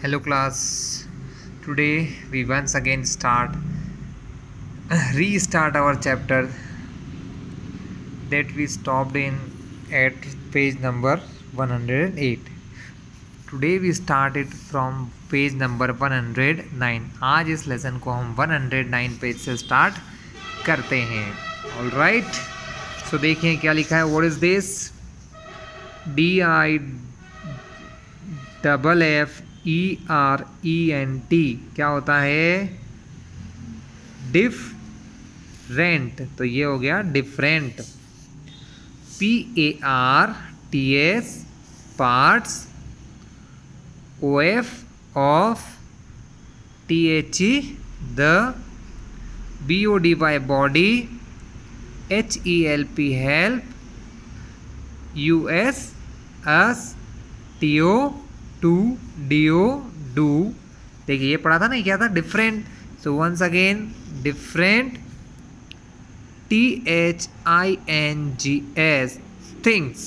Hello class. Today we once again restart our chapter that we stopped in at page number 108. Today we started from page number 109. आज इस lesson को हम 109 page से start करते हैं. All right, सो देखिए क्या लिखा है. What is this? DIFFERENT क्या होता है? डिफरेंट. तो ये हो गया different. PARTS parts. OF of. THE the. BODY body. HELP help. US us. TO to. DO do. देखिए ये पढ़ा था ना, क्या था? Different. So once again different. THINGS things.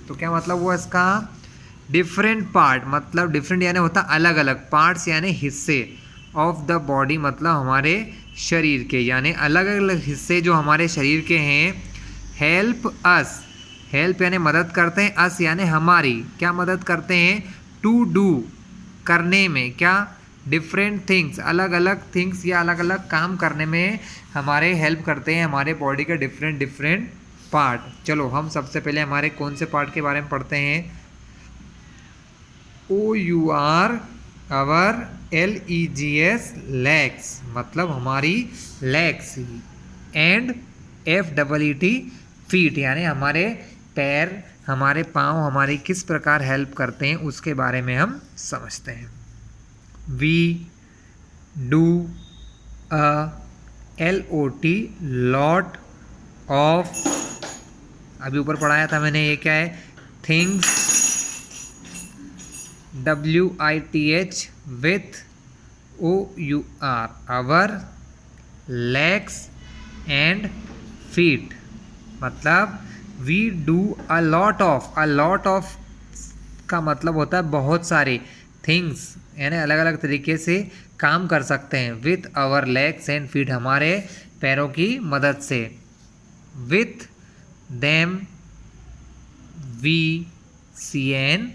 तो क्या मतलब हुआ इसका? डिफरेंट पार्ट मतलब डिफरेंट यानी होता अलग अलग, पार्ट्स यानी हिस्से, ऑफ द बॉडी मतलब हमारे शरीर के, यानी अलग अलग हिस्से जो हमारे शरीर के हैं. Help us. हेल्प यानी मदद करते हैं. अस यानी हमारी, क्या मदद करते हैं? टू डू करने में. क्या? डिफरेंट थिंग्स, अलग अलग थिंग्स या अलग अलग काम करने में हमारे हेल्प करते हैं हमारे बॉडी के डिफरेंट डिफरेंट पार्ट. चलो हम सबसे पहले हमारे कौन से पार्ट के बारे में पढ़ते हैं. OUR आवर LEGS लेग्स मतलब हमारी लेग्स. एंड FEET फीट यानी हमारे पैर, हमारे पाँव हमारी किस प्रकार हेल्प करते हैं उसके बारे में हम समझते हैं. We do a LOT lot of. अभी ऊपर पढ़ाया था मैंने, ये क्या है? Things. WITH with OUR our legs and feet मतलब we do a lot of. A lot of का मतलब होता है बहुत सारे. थिंग्स यानी अलग अलग तरीके से काम कर सकते हैं. With our legs and feet हमारे पैरों की मदद से. With them we CAN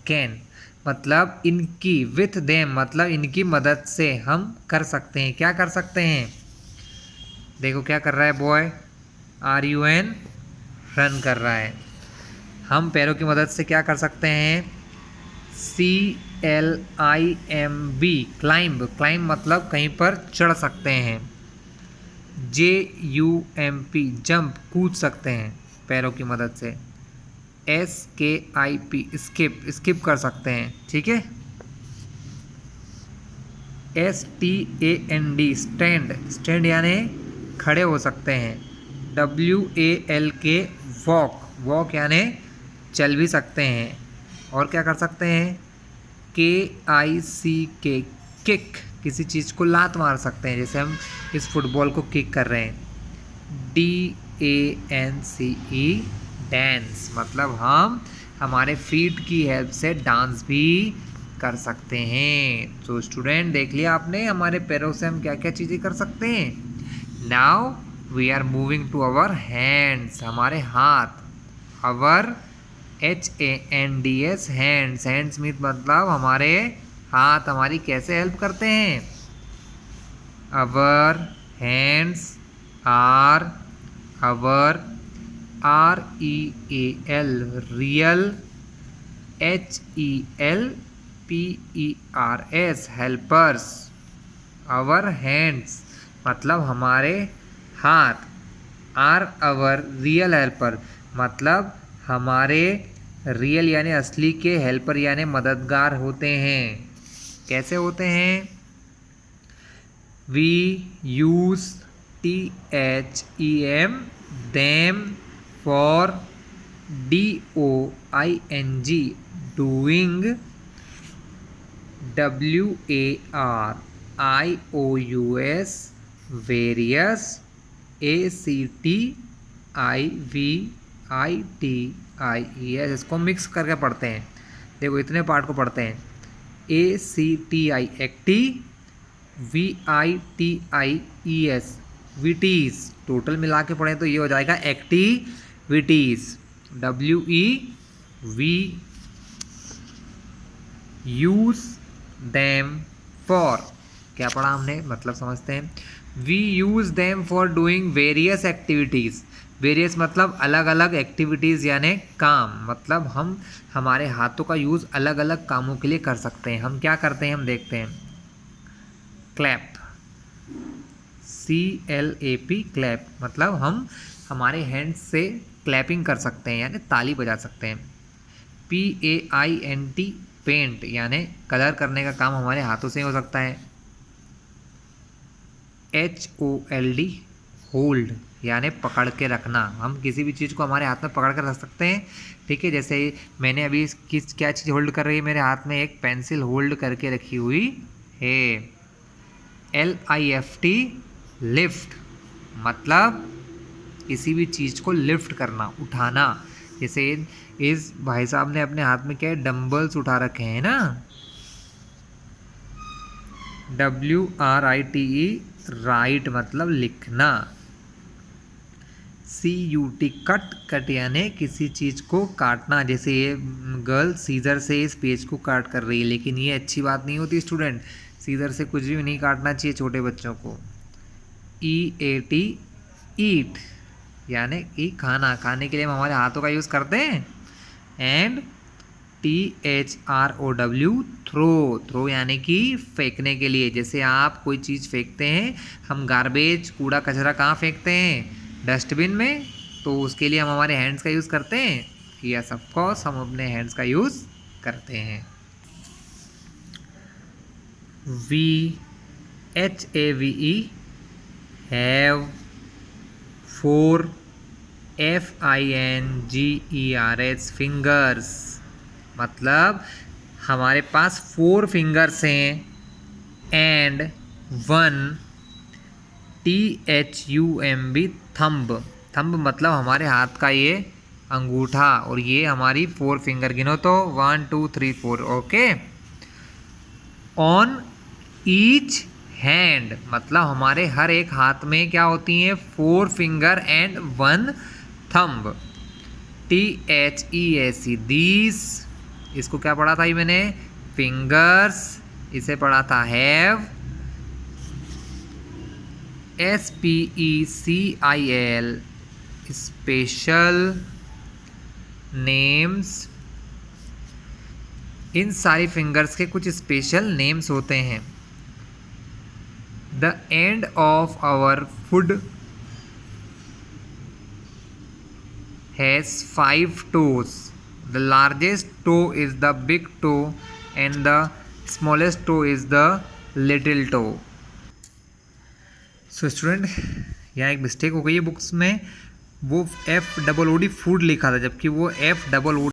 can मतलब इनकी. विथ देम मतलब इनकी मदद से हम कर सकते हैं. क्या कर सकते हैं? देखो क्या कर रहा है बॉय. RUN रन कर रहा है. हम पैरों की मदद से क्या कर सकते हैं? CLIMB climb. क्लाइंब मतलब कहीं पर चढ़ सकते हैं. JUMP जंप कूद सकते हैं पैरों की मदद से. SKIP स्किप कर सकते हैं. ठीक है. STAND स्टैंड यानी खड़े हो सकते हैं. WALK वॉक यानी चल भी सकते हैं. और क्या कर सकते हैं? KICK किक किसी चीज़ को लात मार सकते हैं, जैसे हम इस फुटबॉल को किक कर रहे हैं. DANCE डांस मतलब हम हमारे फीट की हेल्प से डांस भी कर सकते हैं. तो स्टूडेंट देख लिया आपने हमारे पैरों से हम क्या क्या चीज़ें कर सकते हैं. Now we are moving to our hands हमारे हाथ. Our HANDS hands. हैंड्स मतलब हमारे हाथ हमारी कैसे हेल्प करते हैं. Our hands are our REAL real. HELPERS helpers. Our hands मतलब हमारे हाथ. आर आवर रियल हेल्पर मतलब हमारे रियल यानी असली के हेल्पर यानी मददगार होते हैं. कैसे होते हैं? We use THEM them for DOING doing. WARIOUS various. ACTIVITIES इसको मिक्स करके पढ़ते हैं. देखो इतने पार्ट को पढ़ते हैं. ACTI एक्टी, VITIES विटीज, टोटल मिला के पढ़ें तो ये हो जाएगा activities. WE we use them for, क्या पढ़ा हमने, मतलब समझते हैं। We use them for doing various activities, various मतलब अलग अलग एक्टिविटीज़ यानी काम, मतलब हम हमारे हाथों का यूज़ अलग अलग कामों के लिए कर सकते हैं। हम क्या करते हैं हम देखते हैं। क्लैप, CLAP क्लैप, मतलब हम हमारे हैंड्स से क्लैपिंग कर सकते हैं यानी ताली बजा सकते हैं। PAINT पेंट यानी कलर करने का काम हमारे हाथों से ही हो सकता है। HOLD होल्ड यानी पकड़ के रखना, हम किसी भी चीज़ को हमारे हाथ में पकड़ कर रख सकते हैं। ठीक है, जैसे मैंने अभी क्या चीज़ होल्ड कर रही है मेरे हाथ में, एक पेंसिल होल्ड करके रखी हुई है। LIFT लिफ्ट, मतलब किसी भी चीज़ को लिफ्ट करना, उठाना। जैसे इस भाई साहब ने अपने हाथ में क्या है, डंबल्स उठा रखे हैं ना। WRITE राइट मतलब लिखना। CUT कट, कट यानी किसी चीज़ को काटना। जैसे ये गर्ल सीजर से इस पेज को काट कर रही है, लेकिन ये अच्छी बात नहीं होती स्टूडेंट, सीजर से कुछ भी नहीं काटना चाहिए छोटे बच्चों को। EAT ईट यानी कि खाना, खाने के लिए हम हमारे हाथों का यूज़ करते हैं। एंड THROW थ्रो, थ्रो यानी कि फेंकने के लिए। जैसे आप कोई चीज़ फेंकते हैं, हम गार्बेज कूड़ा कचरा कहाँ फेंकते हैं, डस्टबिन में, तो उसके लिए हम हमारे हैंड्स का यूज़ करते हैं। यस ऑफ कोर्स हम अपने हैंड्स का यूज़ करते हैं। HAVE हैव, 4 FINGERS फिंगर्स, मतलब हमारे पास 4 फिंगर्स हैं। एंड 1 THUMB थंब, थंब मतलब हमारे हाथ का ये अंगूठा, और ये हमारी 4 फिंगर, गिनो तो 1 2 3 4। ओके। ऑन ईच हैंड मतलब हमारे हर एक हाथ में क्या होती हैं, 4 फिंगर एंड 1 थंब। THEAC दीस, इसको क्या पढ़ा था ये मैंने, फिंगर्स, इसे पढ़ा था हैव। SPECIL स्पेशल नेम्स, इन सारी फिंगर्स के कुछ स्पेशल नेम्स होते हैं। The end of our foot has 5 toes. The largest toe is the big toe and the smallest toe is the little toe. So student, यहाँ एक mistake हो गई है बुक्स में, वो FOOD फूड लिखा था, जबकि वो FOOD